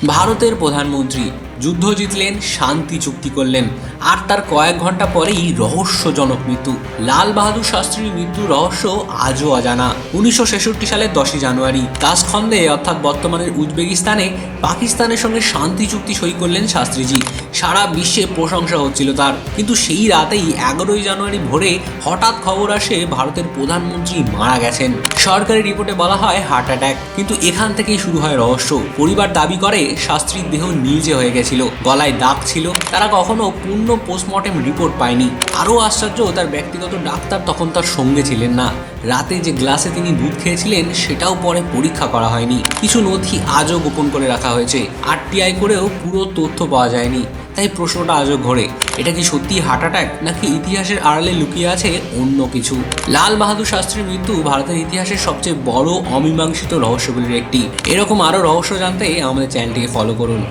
ভারতের প্রধানমন্ত্রী যুদ্ধ জিতলেন, শান্তি চুক্তি করলেন, আর তার কয়েক ঘন্টা পরেই রহস্যজনক মৃত্যু। লাল বাহাদুর শাস্ত্রীর মৃত্যুর রহস্য আজও অজানা। 1966 সালের 10ই জানুয়ারি তাসখন্দে অর্থাৎ বর্তমানের উজবেকিস্তানে পাকিস্তানের সঙ্গে শান্তি চুক্তি সই করলেন শাস্ত্রীজি। সারা বিশ্বে প্রশংসা হচ্ছিল তার, কিন্তু সেই রাতেই 11ই জানুয়ারি ভোরে হঠাৎ খবর আসে ভারতের প্রধানমন্ত্রী মারা গেছেন। সরকারি রিপোর্টে বলা হয় হার্ট অ্যাটাক, কিন্তু এখান থেকেই শুরু হয় রহস্য। পরিবার দাবি করে শাস্ত্রীর দেহ নীলচে হয়ে গেছিল, গলায় দাগ ছিল, তারা কখনো পূর্ণ পোস্টমর্টেম রিপোর্ট পায়নি। আরও আশ্চর্য, তার ব্যক্তিগত ডাক্তার তখন তার সঙ্গে ছিলেন না। রাতে যে গ্লাসে তিনি দুধ খেয়েছিলেন সেটাও পরে পরীক্ষা করা হয়নি। কিছু নথি আজও গোপন করে রাখা হয়েছে, আরটিআই করেও পুরো তথ্য পাওয়া যায়নি। তাই প্রশ্নটা আজও ঘোরে, এটা কি সত্যি হার্ট অ্যাটাক, নাকি ইতিহাসের আড়ালে লুকিয়ে আছে অন্য কিছু? লাল বাহাদুর শাস্ত্রীর মৃত্যু ভারতের ইতিহাসের সবচেয়ে বড় অমীমাংসিত রহস্যগুলির একটি। এরকম আরও রহস্য জানতে আমাদের চ্যানেলটিকে ফলো করুন।